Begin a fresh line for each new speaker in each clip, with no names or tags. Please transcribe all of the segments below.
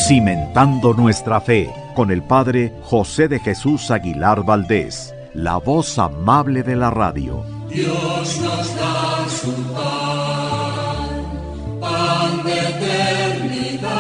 Cimentando nuestra fe, con el Padre José de Jesús Aguilar Valdés, la voz amable de la radio.
Dios nos da su pan de eternidad.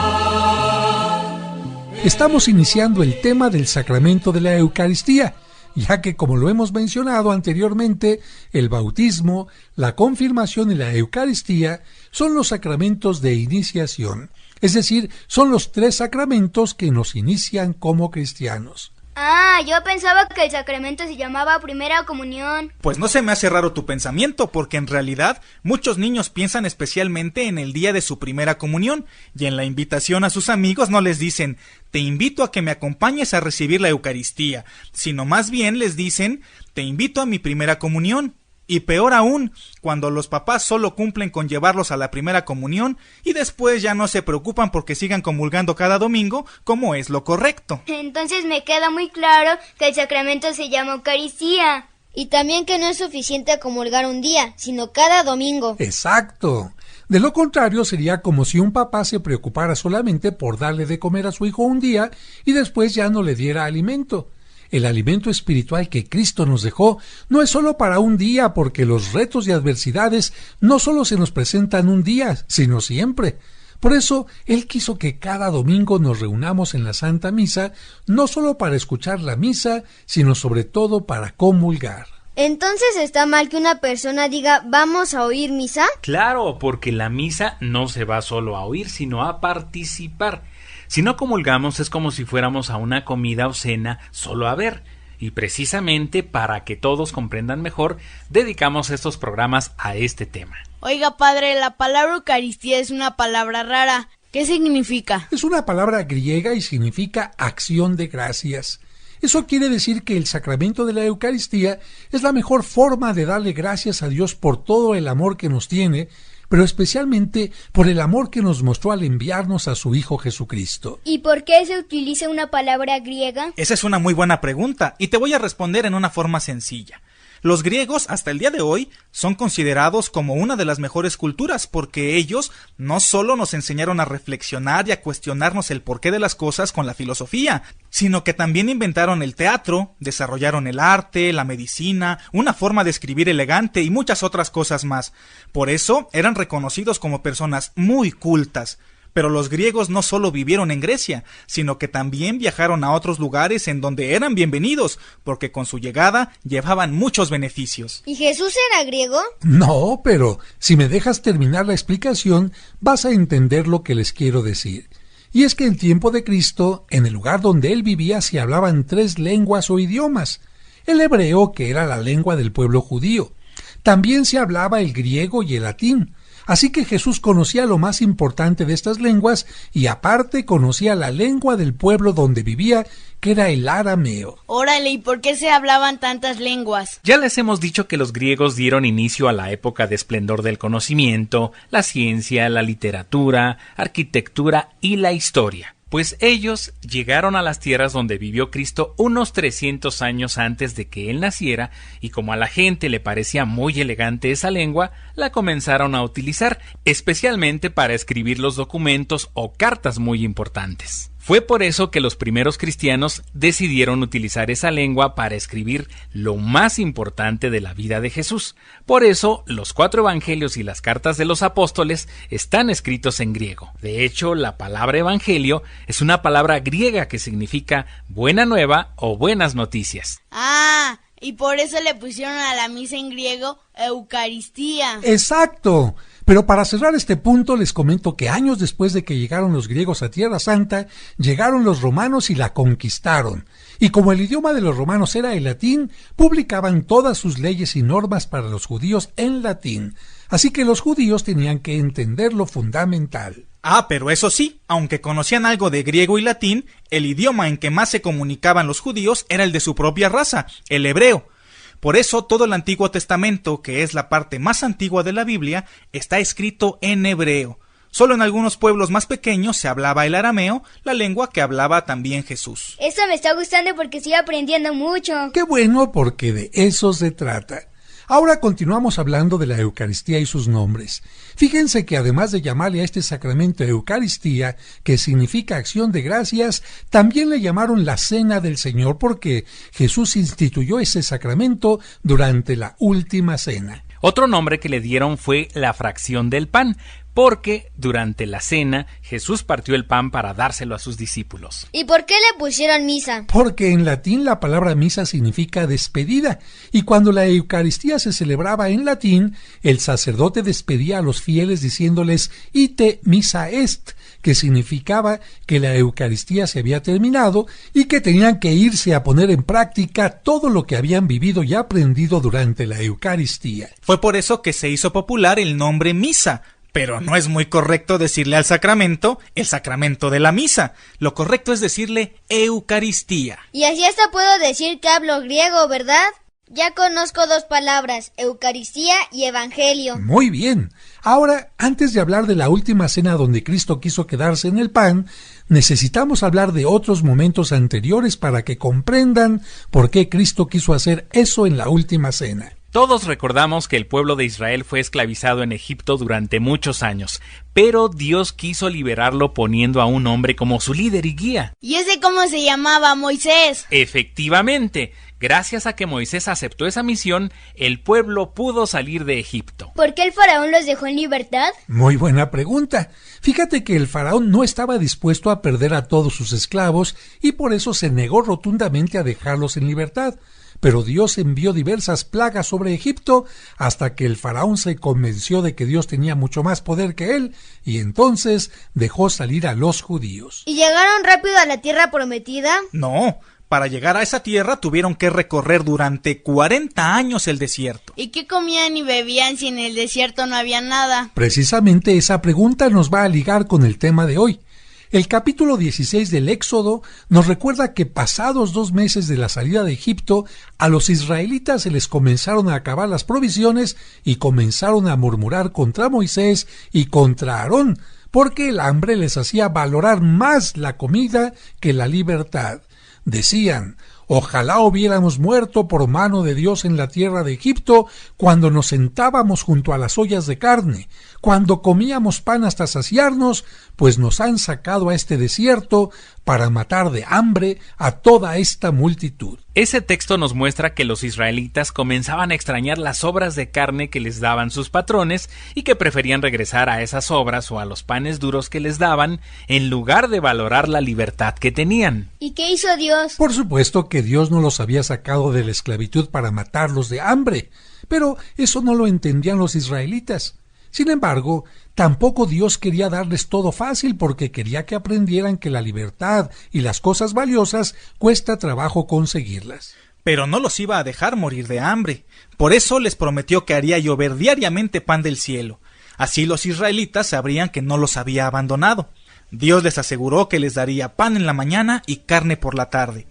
Estamos iniciando el tema del sacramento de la Eucaristía, ya que, como lo hemos mencionado anteriormente, el bautismo, la confirmación y la Eucaristía son los sacramentos de iniciación, es decir, son los 3 sacramentos que nos inician como cristianos.
Ah, yo pensaba que el sacramento se llamaba Primera Comunión.
Pues no se me hace raro tu pensamiento, porque en realidad muchos niños piensan especialmente en el día de su primera comunión, y en la invitación a sus amigos no les dicen, te invito a que me acompañes a recibir la Eucaristía, sino más bien les dicen, te invito a mi primera comunión. Y peor aún, cuando los papás solo cumplen con llevarlos a la primera comunión y después ya no se preocupan porque sigan comulgando cada domingo, como es lo correcto.
Entonces me queda muy claro que el sacramento se llama Eucaristía.
Y también que no es suficiente comulgar un día, sino cada domingo.
Exacto. De lo contrario, sería como si un papá se preocupara solamente por darle de comer a su hijo un día y después ya no le diera alimento. El alimento espiritual que Cristo nos dejó no es solo para un día, porque los retos y adversidades no solo se nos presentan un día, sino siempre. Por eso, Él quiso que cada domingo nos reunamos en la Santa Misa, no solo para escuchar la misa, sino sobre todo para comulgar.
¿Entonces está mal que una persona diga, vamos a oír misa?
Claro, porque la misa no se va solo a oír, sino a participar. Si no comulgamos es como si fuéramos a una comida o cena solo a ver, y precisamente para que todos comprendan mejor, dedicamos estos programas a este tema.
Oiga, padre, la palabra Eucaristía es una palabra rara. ¿Qué significa?
Es una palabra griega y significa acción de gracias. Eso quiere decir que el sacramento de la Eucaristía es la mejor forma de darle gracias a Dios por todo el amor que nos tiene, pero especialmente por el amor que nos mostró al enviarnos a su Hijo Jesucristo.
¿Y por qué se utiliza una palabra griega?
Esa es una muy buena pregunta, y te voy a responder en una forma sencilla. Los griegos, hasta el día de hoy, son considerados como una de las mejores culturas, porque ellos no solo nos enseñaron a reflexionar y a cuestionarnos el porqué de las cosas con la filosofía, sino que también inventaron el teatro, desarrollaron el arte, la medicina, una forma de escribir elegante y muchas otras cosas más. Por eso eran reconocidos como personas muy cultas. Pero los griegos no solo vivieron en Grecia, sino que también viajaron a otros lugares en donde eran bienvenidos, porque con su llegada llevaban muchos beneficios.
¿Y Jesús era griego?
No, pero si me dejas terminar la explicación, vas a entender lo que les quiero decir. Y es que en tiempo de Cristo, en el lugar donde él vivía, se hablaban 3 lenguas o idiomas. El hebreo, que era la lengua del pueblo judío. También se hablaba el griego y el latín. Así que Jesús conocía lo más importante de estas lenguas y aparte conocía la lengua del pueblo donde vivía, que era el arameo.
Órale, ¿y por qué se hablaban tantas lenguas?
Ya les hemos dicho que los griegos dieron inicio a la época de esplendor del conocimiento, la ciencia, la literatura, arquitectura y la historia. Pues ellos llegaron a las tierras donde vivió Cristo unos 300 años antes de que él naciera, y como a la gente le parecía muy elegante esa lengua, la comenzaron a utilizar, especialmente para escribir los documentos o cartas muy importantes. Fue por eso que los primeros cristianos decidieron utilizar esa lengua para escribir lo más importante de la vida de Jesús. Por eso, los 4 evangelios y las cartas de los apóstoles están escritos en griego. De hecho, la palabra evangelio es una palabra griega que significa buena nueva o buenas noticias.
Ah, y por eso le pusieron a la misa en griego Eucaristía.
¡Exacto! Pero para cerrar este punto les comento que años después de que llegaron los griegos a Tierra Santa, llegaron los romanos y la conquistaron. Y como el idioma de los romanos era el latín, publicaban todas sus leyes y normas para los judíos en latín. Así que los judíos tenían que entender lo fundamental.
Ah, pero eso sí, aunque conocían algo de griego y latín, el idioma en que más se comunicaban los judíos era el de su propia raza, el hebreo. Por eso todo el Antiguo Testamento, que es la parte más antigua de la Biblia, está escrito en hebreo. Solo en algunos pueblos más pequeños se hablaba el arameo, la lengua que hablaba también Jesús.
Eso me está gustando porque estoy aprendiendo mucho.
¡Qué bueno! Porque de eso se trata. Ahora continuamos hablando de la Eucaristía y sus nombres. Fíjense que además de llamarle a este sacramento Eucaristía, que significa acción de gracias, también le llamaron la Cena del Señor porque Jesús instituyó ese sacramento durante la última cena.
Otro nombre que le dieron fue la fracción del pan, porque durante la cena Jesús partió el pan para dárselo a sus discípulos.
¿Y por qué le pusieron misa?
Porque en latín la palabra misa significa despedida, y cuando la Eucaristía se celebraba en latín, el sacerdote despedía a los fieles diciéndoles ite missa est, que significaba que la Eucaristía se había terminado y que tenían que irse a poner en práctica todo lo que habían vivido y aprendido durante la Eucaristía.
Fue por eso que se hizo popular el nombre misa. Pero no es muy correcto decirle al sacramento el sacramento de la misa. Lo correcto es decirle Eucaristía.
Y así hasta puedo decir que hablo griego, ¿verdad? Ya conozco dos palabras, Eucaristía y Evangelio.
Muy bien. Ahora, antes de hablar de la última cena donde Cristo quiso quedarse en el pan, necesitamos hablar de otros momentos anteriores para que comprendan por qué Cristo quiso hacer eso en la última cena.
Todos recordamos que el pueblo de Israel fue esclavizado en Egipto durante muchos años, pero Dios quiso liberarlo poniendo a un hombre como su líder y guía.
¿Y ese cómo se llamaba? Moisés.
Efectivamente, gracias a que Moisés aceptó esa misión, el pueblo pudo salir de Egipto.
¿Por qué el faraón los dejó en libertad?
Muy buena pregunta. Fíjate que el faraón no estaba dispuesto a perder a todos sus esclavos y por eso se negó rotundamente a dejarlos en libertad. Pero Dios envió diversas plagas sobre Egipto hasta que el faraón se convenció de que Dios tenía mucho más poder que él y entonces dejó salir a los judíos.
¿Y llegaron rápido a la tierra prometida?
No, para llegar a esa tierra tuvieron que recorrer durante 40 años el desierto.
¿Y qué comían y bebían si en el desierto no había nada?
Precisamente esa pregunta nos va a ligar con el tema de hoy. El capítulo 16 del Éxodo nos recuerda que pasados 2 meses de la salida de Egipto, a los israelitas se les comenzaron a acabar las provisiones y comenzaron a murmurar contra Moisés y contra Aarón, porque el hambre les hacía valorar más la comida que la libertad. Decían: ojalá hubiéramos muerto por mano de Dios en la tierra de Egipto cuando nos sentábamos junto a las ollas de carne, cuando comíamos pan hasta saciarnos, pues nos han sacado a este desierto para matar de hambre a toda esta multitud.
Ese texto nos muestra que los israelitas comenzaban a extrañar las obras de carne que les daban sus patrones y que preferían regresar a esas obras o a los panes duros que les daban en lugar de valorar la libertad que tenían.
¿Y qué hizo Dios?
Por supuesto que Dios no los había sacado de la esclavitud para matarlos de hambre, pero eso no lo entendían los israelitas. Sin embargo, tampoco Dios quería darles todo fácil porque quería que aprendieran que la libertad y las cosas valiosas cuesta trabajo conseguirlas.
Pero no los iba a dejar morir de hambre. Por eso les prometió que haría llover diariamente pan del cielo. Así los israelitas sabrían que no los había abandonado. Dios les aseguró que les daría pan en la mañana y carne por la tarde.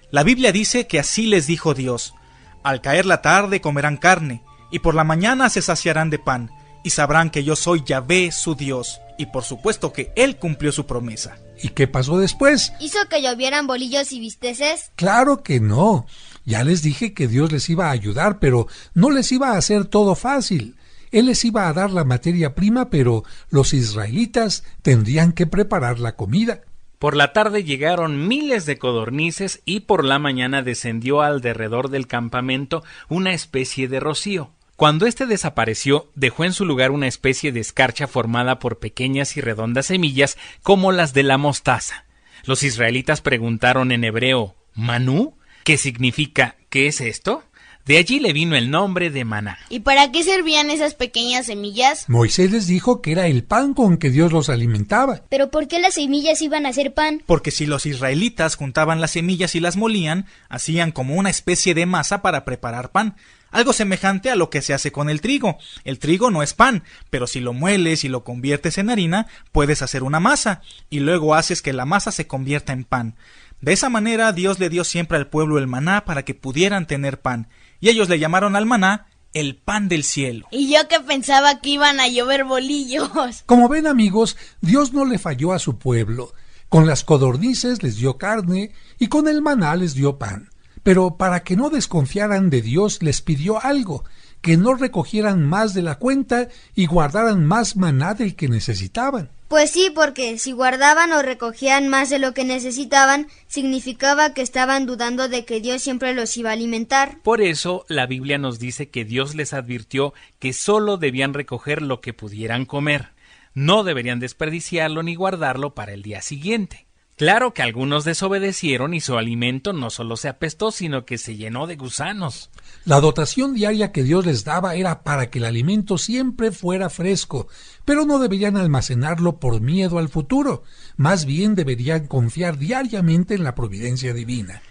La Biblia dice que así les dijo Dios: al caer la tarde comerán carne, y por la mañana se saciarán de pan, y sabrán que yo soy Yahvé su Dios. Y por supuesto que Él cumplió su promesa.
¿Y qué pasó después?
¿Hizo que llovieran bolillos y bisteces?
Claro que no. Ya les dije que Dios les iba a ayudar, pero no les iba a hacer todo fácil. Él les iba a dar la materia prima, pero los israelitas tendrían que preparar la comida.
Por la tarde llegaron miles de codornices y por la mañana descendió alrededor del campamento una especie de rocío. Cuando éste desapareció, dejó en su lugar una especie de escarcha formada por pequeñas y redondas semillas como las de la mostaza. Los israelitas preguntaron en hebreo: ¿manú? ¿Qué significa? ¿Qué es esto? De allí le vino el nombre de maná.
¿Y para qué servían esas pequeñas semillas?
Moisés les dijo que era el pan con que Dios los alimentaba.
¿Pero por qué las semillas iban a ser pan?
Porque si los israelitas juntaban las semillas y las molían, hacían como una especie de masa para preparar pan. Algo semejante a lo que se hace con el trigo. El trigo no es pan, pero si lo mueles y lo conviertes en harina, puedes hacer una masa, y luego haces que la masa se convierta en pan. De esa manera Dios le dio siempre al pueblo el maná para que pudieran tener pan, y ellos le llamaron al maná el pan del cielo.
Y yo que pensaba que iban a llover bolillos.
Como ven, amigos, Dios no le falló a su pueblo. Con las codornices les dio carne y con el maná les dio pan. Pero para que no desconfiaran de Dios les pidió algo, que no recogieran más de la cuenta y guardaran más maná del que necesitaban.
Pues sí, porque si guardaban o recogían más de lo que necesitaban, significaba que estaban dudando de que Dios siempre los iba a alimentar.
Por eso, la Biblia nos dice que Dios les advirtió que solo debían recoger lo que pudieran comer. No deberían desperdiciarlo ni guardarlo para el día siguiente. Claro que algunos desobedecieron y su alimento no solo se apestó, sino que se llenó de gusanos.
La dotación diaria que Dios les daba era para que el alimento siempre fuera fresco, pero no deberían almacenarlo por miedo al futuro. Más bien deberían confiar diariamente en la providencia divina.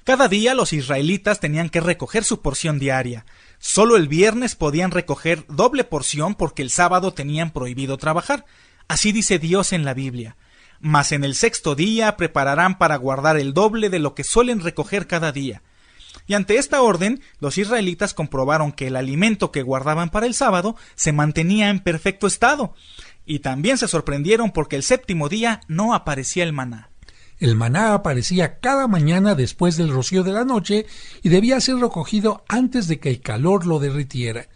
Cada día los israelitas tenían que recoger su porción diaria. Solo el viernes podían recoger doble porción porque el sábado tenían prohibido trabajar. Así dice Dios en la Biblia. Mas en el sexto día prepararán para guardar el doble de lo que suelen recoger cada día. Y ante esta orden, los israelitas comprobaron que el alimento que guardaban para el sábado se mantenía en perfecto estado. Y también se sorprendieron porque el séptimo día no aparecía el maná.
El maná aparecía cada mañana después del rocío de la noche y debía ser recogido antes de que el calor lo derritiera.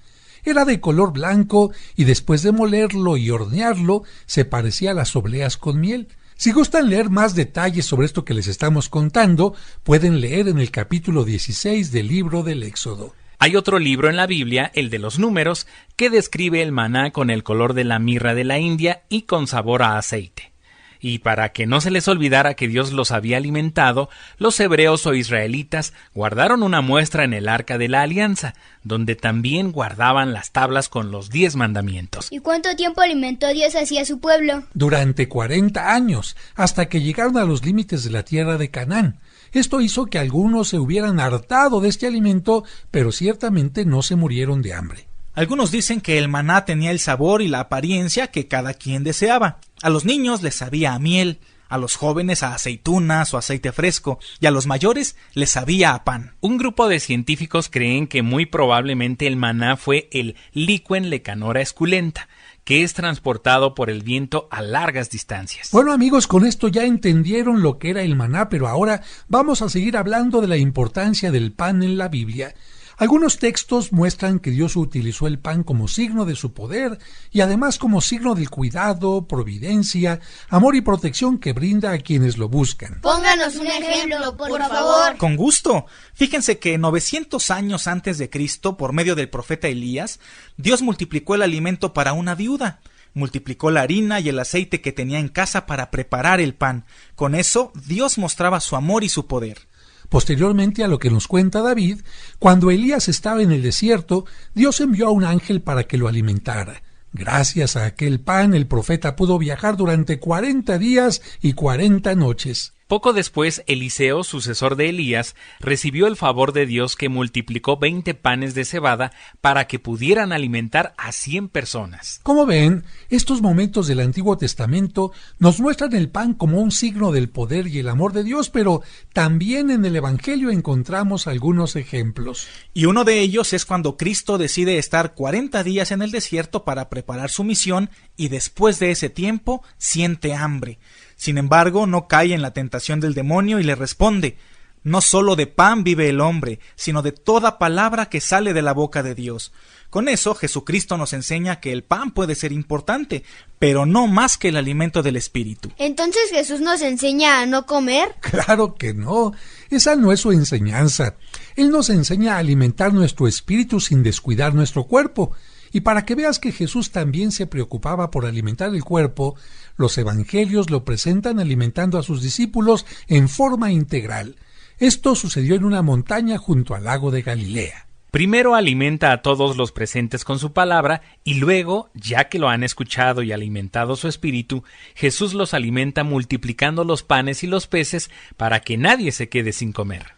Era de color blanco y después de molerlo y hornearlo se parecía a las obleas con miel. Si gustan leer más detalles sobre esto que les estamos contando, pueden leer en el capítulo 16 del libro del Éxodo.
Hay otro libro en la Biblia, el de los Números, que describe el maná con el color de la mirra de la India y con sabor a aceite. Y para que no se les olvidara que Dios los había alimentado, los hebreos o israelitas guardaron una muestra en el Arca de la Alianza, donde también guardaban las tablas con los 10 mandamientos.
¿Y cuánto tiempo alimentó Dios así a su pueblo?
Durante 40 años, hasta que llegaron a los límites de la tierra de Canaán. Esto hizo que algunos se hubieran hartado de este alimento, pero ciertamente no se murieron de hambre.
Algunos dicen que el maná tenía el sabor y la apariencia que cada quien deseaba. A los niños les sabía a miel, a los jóvenes a aceitunas o aceite fresco, y a los mayores les sabía a pan.
Un grupo de científicos creen que muy probablemente el maná fue el Liquen lecanora esculenta, que es transportado por el viento a largas distancias.
Bueno, amigos, con esto ya entendieron lo que era el maná, pero ahora vamos a seguir hablando de la importancia del pan en la Biblia. Algunos textos muestran que Dios utilizó el pan como signo de su poder y además como signo del cuidado, providencia, amor y protección que brinda a quienes lo buscan.
Pónganos un ejemplo, por favor.
Con gusto. Fíjense que 900 años antes de Cristo, por medio del profeta Elías, Dios multiplicó el alimento para una viuda. Multiplicó la harina y el aceite que tenía en casa para preparar el pan. Con eso, Dios mostraba su amor y su poder.
Posteriormente a lo que nos cuenta David, cuando Elías estaba en el desierto, Dios envió a un ángel para que lo alimentara. Gracias a aquel pan, el profeta pudo viajar durante 40 días y 40 noches.
Poco después, Eliseo, sucesor de Elías, recibió el favor de Dios que multiplicó 20 panes de cebada para que pudieran alimentar a 100 personas.
Como ven, estos momentos del Antiguo Testamento nos muestran el pan como un signo del poder y el amor de Dios, pero también en el Evangelio encontramos algunos ejemplos.
Y uno de ellos es cuando Cristo decide estar 40 días en el desierto para preparar su misión y después de ese tiempo siente hambre. Sin embargo, no cae en la tentación del demonio y le responde: no solo de pan vive el hombre, sino de toda palabra que sale de la boca de Dios. Con eso, Jesucristo nos enseña que el pan puede ser importante, pero no más que el alimento del espíritu.
¿Entonces Jesús nos enseña a no comer?
Claro que no, esa no es su enseñanza. Él nos enseña a alimentar nuestro espíritu sin descuidar nuestro cuerpo. Y para que veas que Jesús también se preocupaba por alimentar el cuerpo, los evangelios lo presentan alimentando a sus discípulos en forma integral. Esto sucedió en una montaña junto al lago de Galilea.
Primero alimenta a todos los presentes con su palabra y luego, ya que lo han escuchado y alimentado su espíritu, Jesús los alimenta multiplicando los panes y los peces para que nadie se quede sin comer.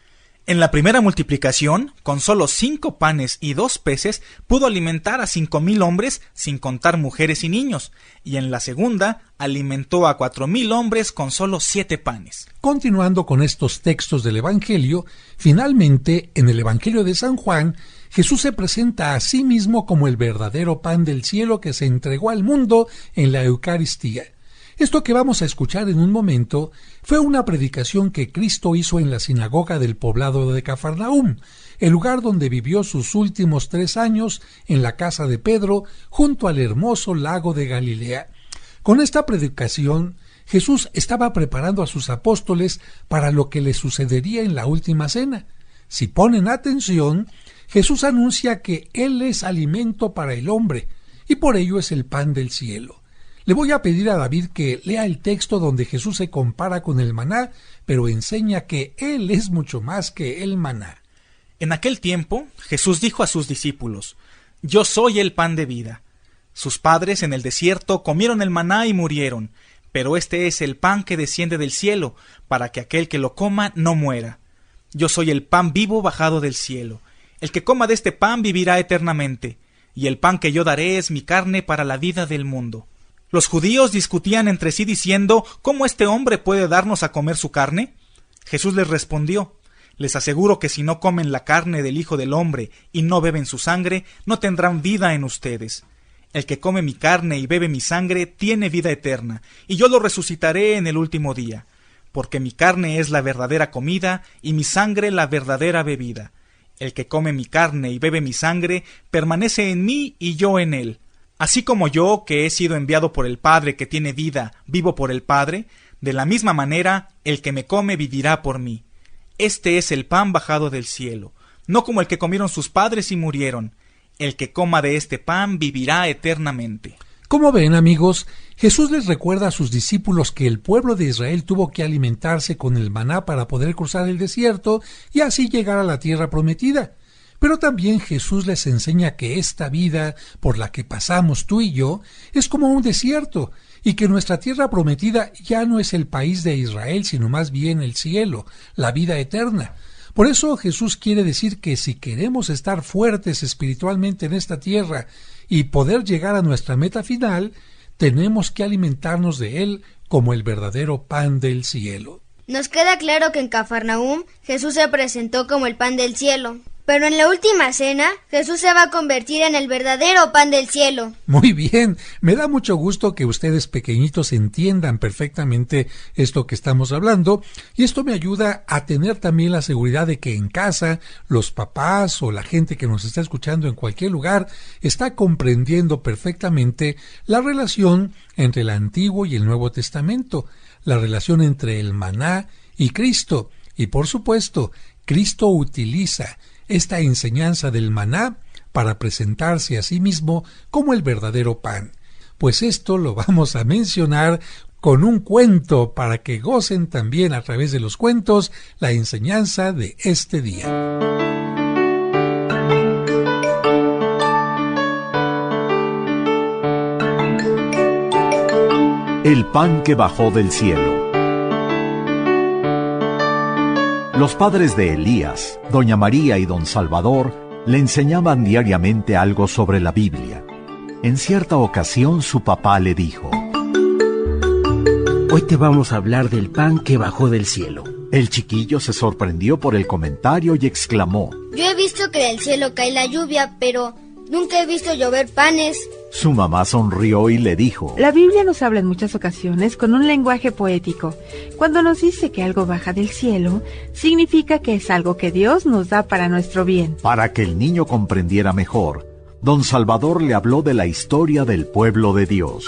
En la primera multiplicación, con solo 5 panes y 2 peces, pudo alimentar a 5,000 hombres, sin contar mujeres y niños. Y en la segunda, alimentó a 4,000 hombres con solo 7 panes.
Continuando con estos textos del Evangelio, finalmente, en el Evangelio de San Juan, Jesús se presenta a sí mismo como el verdadero pan del cielo que se entregó al mundo en la Eucaristía. Esto que vamos a escuchar en un momento fue una predicación que Cristo hizo en la sinagoga del poblado de Cafarnaúm, el lugar donde vivió sus últimos 3 años en la casa de Pedro, junto al hermoso lago de Galilea. Con esta predicación, Jesús estaba preparando a sus apóstoles para lo que les sucedería en la última cena. Si ponen atención, Jesús anuncia que Él es alimento para el hombre, y por ello es el pan del cielo. Le voy a pedir a David que lea el texto donde Jesús se compara con el maná, pero enseña que Él es mucho más que el maná.
En aquel tiempo, Jesús dijo a sus discípulos: Yo soy el pan de vida. Sus padres en el desierto comieron el maná y murieron, pero este es el pan que desciende del cielo, para que aquel que lo coma no muera. Yo soy el pan vivo bajado del cielo. El que coma de este pan vivirá eternamente, y el pan que yo daré es mi carne para la vida del mundo. Los judíos discutían entre sí diciendo: ¿Cómo este hombre puede darnos a comer su carne? Jesús les respondió: Les aseguro que si no comen la carne del Hijo del Hombre y no beben su sangre, no tendrán vida en ustedes. El que come mi carne y bebe mi sangre tiene vida eterna, y yo lo resucitaré en el último día, porque mi carne es la verdadera comida y mi sangre la verdadera bebida. El que come mi carne y bebe mi sangre permanece en mí y yo en él. Así como yo, que he sido enviado por el Padre que tiene vida, vivo por el Padre, de la misma manera el que me come vivirá por mí. Este es el pan bajado del cielo, no como el que comieron sus padres y murieron. El que coma de este pan vivirá eternamente.
Como ven, amigos, Jesús les recuerda a sus discípulos que el pueblo de Israel tuvo que alimentarse con el maná para poder cruzar el desierto y así llegar a la tierra prometida. Pero también Jesús les enseña que esta vida por la que pasamos tú y yo es como un desierto, y que nuestra tierra prometida ya no es el país de Israel, sino más bien el cielo, la vida eterna. Por eso Jesús quiere decir que si queremos estar fuertes espiritualmente en esta tierra y poder llegar a nuestra meta final, tenemos que alimentarnos de Él como el verdadero pan del cielo.
Nos queda claro que en Cafarnaúm Jesús se presentó como el pan del cielo. Pero en la última cena, Jesús se va a convertir en el verdadero pan del cielo.
Muy bien, me da mucho gusto que ustedes pequeñitos entiendan perfectamente esto que estamos hablando, y esto me ayuda a tener también la seguridad de que en casa los papás o la gente que nos está escuchando en cualquier lugar está comprendiendo perfectamente la relación entre el Antiguo y el Nuevo Testamento, la relación entre el maná y Cristo, y por supuesto, Cristo utiliza esta enseñanza del maná para presentarse a sí mismo como el verdadero pan. Pues esto lo vamos a mencionar con un cuento para que gocen también a través de los cuentos la enseñanza de este día.
El pan que bajó del cielo. Los padres de Elías, doña María y don Salvador, le enseñaban diariamente algo sobre la Biblia. En cierta ocasión su papá le dijo:
Hoy te vamos a hablar del pan que bajó del cielo.
El chiquillo se sorprendió por el comentario y exclamó:
Yo he visto que del cielo cae la lluvia, pero nunca he visto llover panes.
Su mamá sonrió y le dijo:
La Biblia nos habla en muchas ocasiones con un lenguaje poético. Cuando nos dice que algo baja del cielo, significa que es algo que Dios nos da para nuestro bien.
Para que el niño comprendiera mejor, don Salvador le habló de la historia del pueblo de Dios.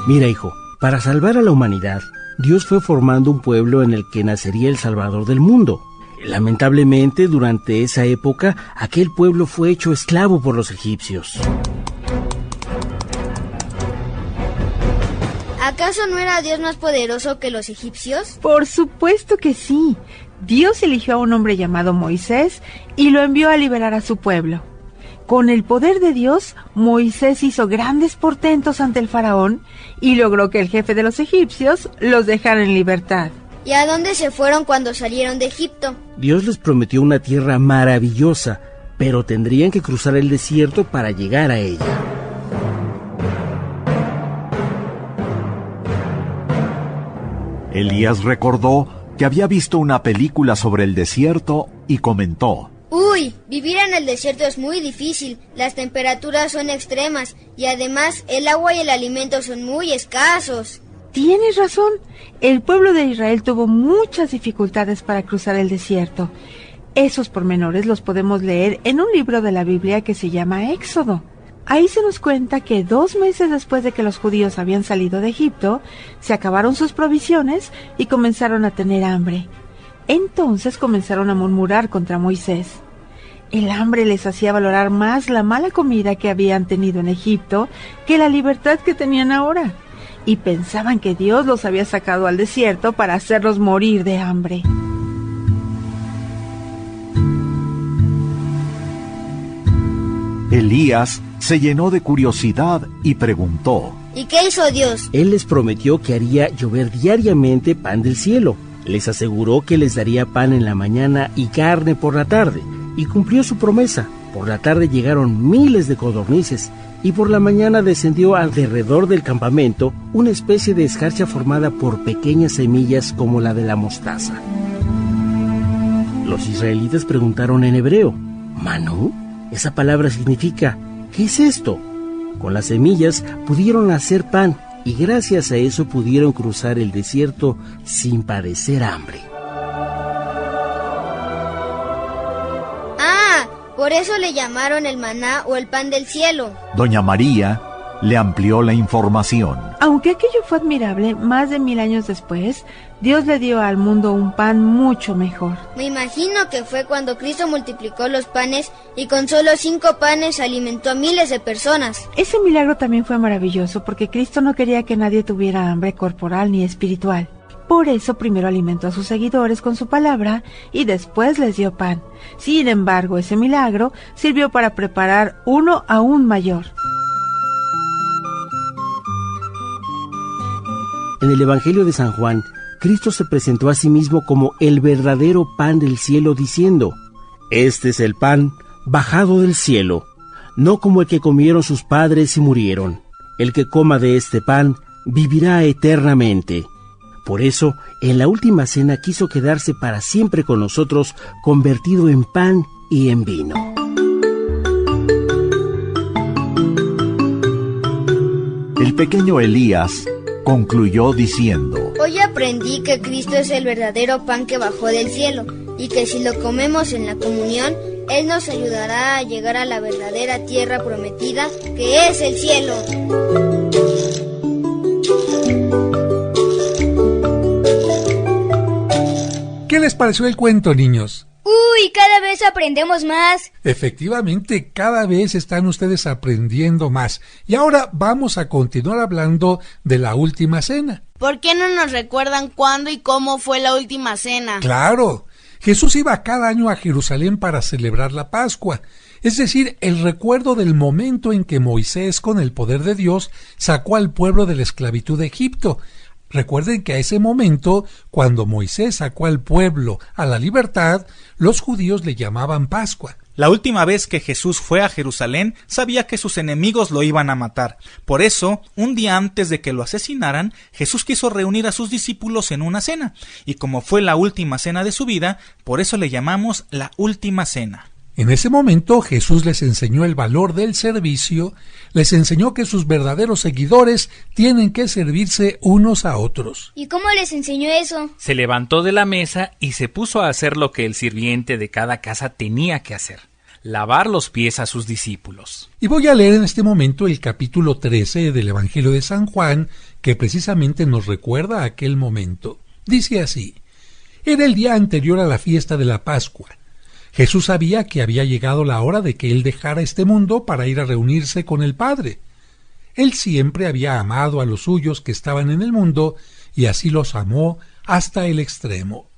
Mira, hijo, para salvar a la humanidad, Dios fue formando un pueblo en el que nacería el Salvador del mundo. Lamentablemente, durante esa época, aquel pueblo fue hecho esclavo por los egipcios.
¿Acaso no era Dios más poderoso que los egipcios?
Por supuesto que sí. Dios eligió a un hombre llamado Moisés y lo envió a liberar a su pueblo. Con el poder de Dios, Moisés hizo grandes portentos ante el faraón y logró que el jefe de los egipcios los dejara en libertad.
¿Y a dónde se fueron cuando salieron de Egipto?
Dios les prometió una tierra maravillosa, pero tendrían que cruzar el desierto para llegar a ella.
Elías recordó que había visto una película sobre el desierto y comentó:
¡Uy! Vivir en el desierto es muy difícil, las temperaturas son extremas y además el agua y el alimento son muy escasos.
Tienes razón, el pueblo de Israel tuvo muchas dificultades para cruzar el desierto. Esos pormenores los podemos leer en un libro de la Biblia que se llama Éxodo. Ahí se nos cuenta que 2 meses después de que los judíos habían salido de Egipto, se acabaron sus provisiones y comenzaron a tener hambre. Entonces comenzaron a murmurar contra Moisés. El hambre les hacía valorar más la mala comida que habían tenido en Egipto que la libertad que tenían ahora, y pensaban que Dios los había sacado al desierto para hacerlos morir de hambre.
Elías se llenó de curiosidad y preguntó:
¿Y qué hizo Dios?
Él les prometió que haría llover diariamente pan del cielo. Les aseguró que les daría pan en la mañana y carne por la tarde, y cumplió su promesa. Por la tarde llegaron miles de codornices, y por la mañana descendió alrededor del campamento una especie de escarcha formada por pequeñas semillas como la de la mostaza. Los israelitas preguntaron en hebreo: ¿Manú? Esa palabra significa: ¿qué es esto? Con las semillas pudieron hacer pan, y gracias a eso pudieron cruzar el desierto sin padecer hambre.
Ah, por eso le llamaron el maná o el pan del cielo.
Doña María le amplió la información.
Aunque aquello fue admirable, más de 1000 años después, Dios le dio al mundo un pan mucho mejor.
Me imagino que fue cuando Cristo multiplicó los panes y con solo 5 panes alimentó a miles de personas.
Ese milagro también fue maravilloso porque Cristo no quería que nadie tuviera hambre corporal ni espiritual. Por eso primero alimentó a sus seguidores con su palabra y después les dio pan. Sin embargo, ese milagro sirvió para preparar uno aún mayor.
En el Evangelio de San Juan, Cristo se presentó a sí mismo como el verdadero pan del cielo, diciendo: Este es el pan bajado del cielo, no como el que comieron sus padres y murieron. El que coma de este pan vivirá eternamente. Por eso, en la última cena quiso quedarse para siempre con nosotros, convertido en pan y en vino.
El pequeño Elías concluyó diciendo:
Hoy aprendí que Cristo es el verdadero pan que bajó del cielo y que si lo comemos en la comunión, Él nos ayudará a llegar a la verdadera tierra prometida, que es el cielo.
¿Qué les pareció el cuento, niños?
¡Uy! Cada vez aprendemos más.
Efectivamente, cada vez están ustedes aprendiendo más. Y ahora vamos a continuar hablando de la última cena.
¿Por qué no nos recuerdan cuándo y cómo fue la última cena?
¡Claro! Jesús iba cada año a Jerusalén para celebrar la Pascua, es decir, el recuerdo del momento en que Moisés, con el poder de Dios, sacó al pueblo de la esclavitud de Egipto. Recuerden que a ese momento, cuando Moisés sacó al pueblo a la libertad, los judíos le llamaban Pascua.
La última vez que Jesús fue a Jerusalén, sabía que sus enemigos lo iban a matar. Por eso, un día antes de que lo asesinaran, Jesús quiso reunir a sus discípulos en una cena. Y como fue la última cena de su vida, por eso le llamamos la última cena.
En ese momento Jesús les enseñó el valor del servicio, les enseñó que sus verdaderos seguidores tienen que servirse unos a otros.
¿Y cómo les enseñó eso?
Se levantó de la mesa y se puso a hacer lo que el sirviente de cada casa tenía que hacer: lavar los pies a sus discípulos.
Y voy a leer en este momento el capítulo 13 del Evangelio de San Juan, que precisamente nos recuerda aquel momento. Dice así: Era el día anterior a la fiesta de la Pascua. Jesús sabía que había llegado la hora de que Él dejara este mundo para ir a reunirse con el Padre. Él siempre había amado a los suyos que estaban en el mundo, y así los amó hasta el extremo.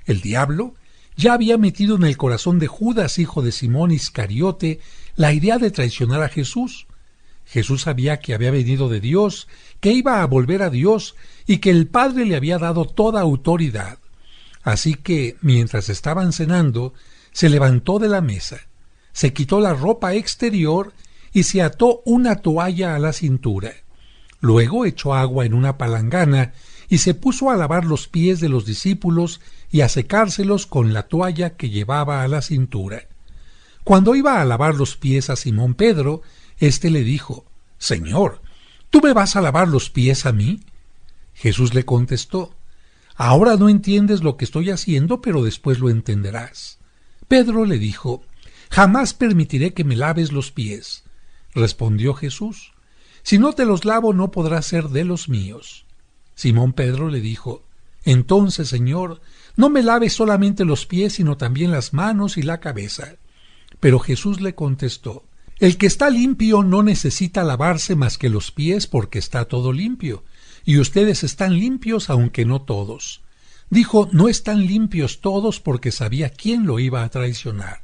El diablo ya había metido en el corazón de Judas, hijo de Simón Iscariote, la idea de traicionar a Jesús. Jesús sabía que había venido de Dios, que iba a volver a Dios, y que el Padre le había dado toda autoridad. Así que, mientras estaban cenando, se levantó de la mesa, se quitó la ropa exterior y se ató una toalla a la cintura. Luego echó agua en una palangana y se puso a lavar los pies de los discípulos y a secárselos con la toalla que llevaba a la cintura. Cuando iba a lavar los pies a Simón Pedro, éste le dijo: Señor, ¿tú me vas a lavar los pies a mí? Jesús le contestó: Ahora no entiendes lo que estoy haciendo, pero después lo entenderás. Pedro le dijo: Jamás permitiré que me laves los pies. Respondió Jesús: Si no te los lavo, no podrás ser de los míos. Simón Pedro le dijo: Entonces, Señor, no me laves solamente los pies, sino también las manos y la cabeza. Pero Jesús le contestó: El que está limpio no necesita lavarse más que los pies, porque está todo limpio, y ustedes están limpios, aunque no todos. Dijo: No están limpios todos, porque sabía quién lo iba a traicionar.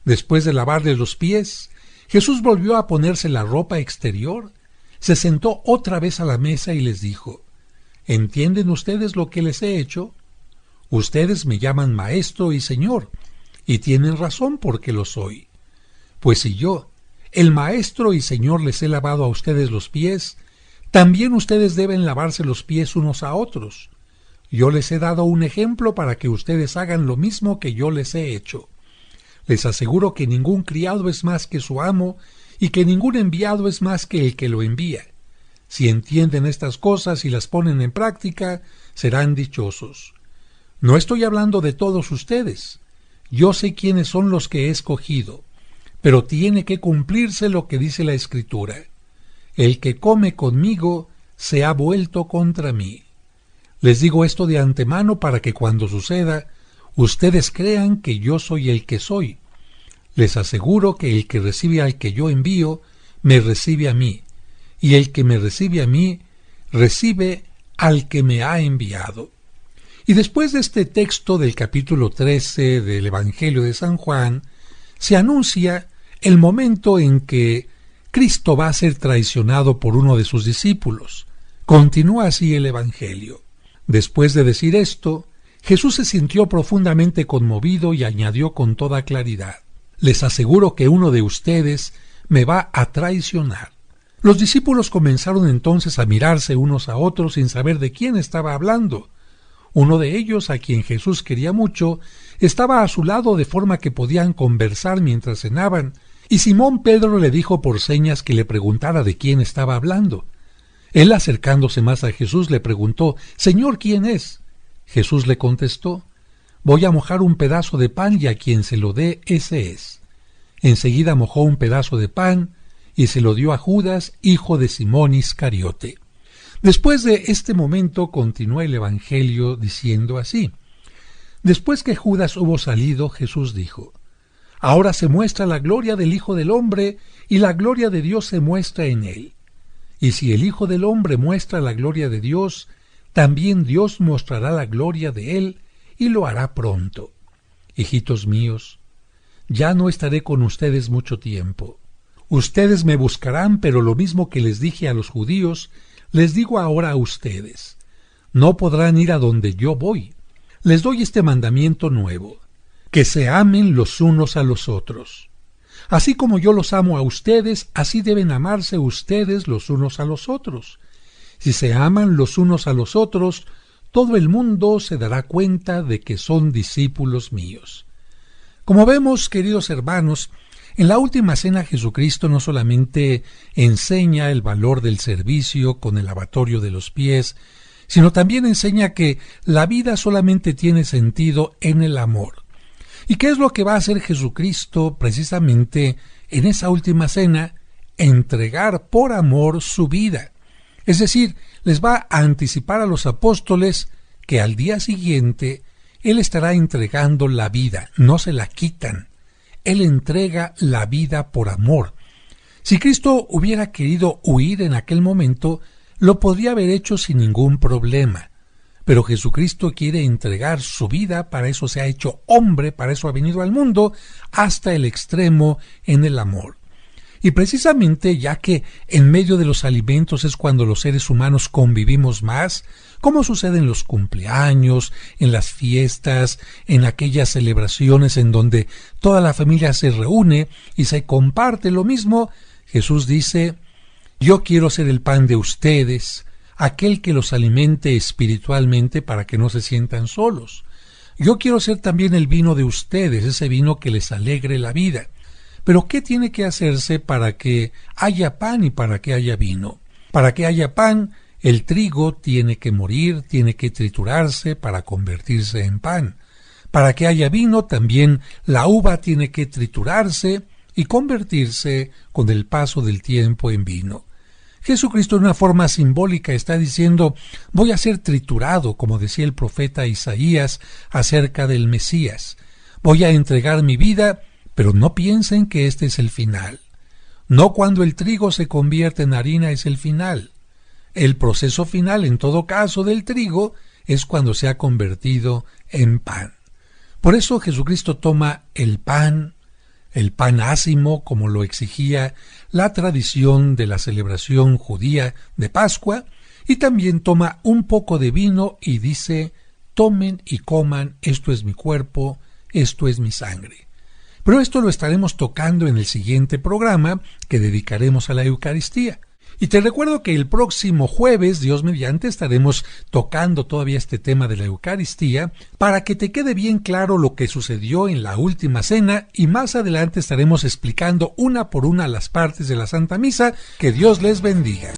Después de lavarle los pies, Jesús volvió a ponerse la ropa exterior, se sentó otra vez a la mesa y les dijo: ¿Entienden ustedes lo que les he hecho? Ustedes me llaman Maestro y Señor, y tienen razón porque lo soy. Pues si yo, el Maestro y Señor, les he lavado a ustedes los pies, también ustedes deben lavarse los pies unos a otros. Yo les he dado un ejemplo para que ustedes hagan lo mismo que yo les he hecho. Les aseguro que ningún criado es más que su amo, y que ningún enviado es más que el que lo envía. Si entienden estas cosas y las ponen en práctica, serán dichosos. No estoy hablando de todos ustedes. Yo sé quiénes son los que he escogido, pero tiene que cumplirse lo que dice la Escritura: El que come conmigo se ha vuelto contra mí. Les digo esto de antemano para que cuando suceda, ustedes crean que yo soy el que soy. Les aseguro que el que recibe al que yo envío, me recibe a mí, y el que me recibe a mí, recibe al que me ha enviado. Y después de este texto del capítulo 13 del Evangelio de San Juan, se anuncia el momento en que Cristo va a ser traicionado por uno de sus discípulos. Continúa así el Evangelio. Después de decir esto, Jesús se sintió profundamente conmovido y añadió con toda claridad: Les aseguro que uno de ustedes me va a traicionar. Los discípulos comenzaron entonces a mirarse unos a otros sin saber de quién estaba hablando. Uno de ellos, a quien Jesús quería mucho, estaba a su lado de forma que podían conversar mientras cenaban, y Simón Pedro le dijo por señas que le preguntara de quién estaba hablando. Él, acercándose más a Jesús, le preguntó: Señor, ¿quién es? Jesús le contestó: Voy a mojar un pedazo de pan y a quien se lo dé, ese es. Enseguida mojó un pedazo de pan y se lo dio a Judas, hijo de Simón Iscariote. Después de este momento continúa el Evangelio diciendo así: Después que Judas hubo salido, Jesús dijo: Ahora se muestra la gloria del Hijo del Hombre, y la gloria de Dios se muestra en él. Y si el Hijo del Hombre muestra la gloria de Dios, también Dios mostrará la gloria de él, y lo hará pronto. Hijitos míos, ya no estaré con ustedes mucho tiempo. Ustedes me buscarán, pero lo mismo que les dije a los judíos, les digo ahora a ustedes: no podrán ir a donde yo voy. Les doy este mandamiento nuevo: que se amen los unos a los otros. Así como yo los amo a ustedes, así deben amarse ustedes los unos a los otros. Si se aman los unos a los otros, todo el mundo se dará cuenta de que son discípulos míos. Como vemos, queridos hermanos, en la última cena Jesucristo no solamente enseña el valor del servicio con el lavatorio de los pies, sino también enseña que la vida solamente tiene sentido en el amor. ¿Y qué es lo que va a hacer Jesucristo precisamente en esa última cena? Entregar por amor su vida. Es decir, les va a anticipar a los apóstoles que al día siguiente Él estará entregando la vida, no se la quitan. Él entrega la vida por amor. Si Cristo hubiera querido huir en aquel momento, lo podría haber hecho sin ningún problema. Pero Jesucristo quiere entregar su vida, para eso se ha hecho hombre, para eso ha venido al mundo, hasta el extremo en el amor. Y precisamente ya que en medio de los alimentos es cuando los seres humanos convivimos más, como sucede en los cumpleaños, en las fiestas, en aquellas celebraciones en donde toda la familia se reúne y se comparte lo mismo, Jesús dice: yo quiero ser el pan de ustedes, aquel que los alimente espiritualmente para que no se sientan solos. Yo quiero ser también el vino de ustedes, ese vino que les alegre la vida. Pero ¿qué tiene que hacerse para que haya pan y para que haya vino? Para que haya pan, el trigo tiene que morir, tiene que triturarse para convertirse en pan. Para que haya vino, también la uva tiene que triturarse y convertirse con el paso del tiempo en vino. Jesucristo en una forma simbólica está diciendo, voy a ser triturado, como decía el profeta Isaías acerca del Mesías. Voy a entregar mi vida, pero no piensen que este es el final. No cuando el trigo se convierte en harina es el final. El proceso final, en todo caso, del trigo es cuando se ha convertido en pan. Por eso Jesucristo toma el pan ácimo, como lo exigía la tradición de la celebración judía de Pascua, y también toma un poco de vino y dice, tomen y coman, esto es mi cuerpo, esto es mi sangre. Pero esto lo estaremos tocando en el siguiente programa que dedicaremos a la Eucaristía. Y te recuerdo que el próximo jueves, Dios mediante, estaremos tocando todavía este tema de la Eucaristía para que te quede bien claro lo que sucedió en la última cena y más adelante estaremos explicando una por una las partes de la Santa Misa. Que Dios les bendiga.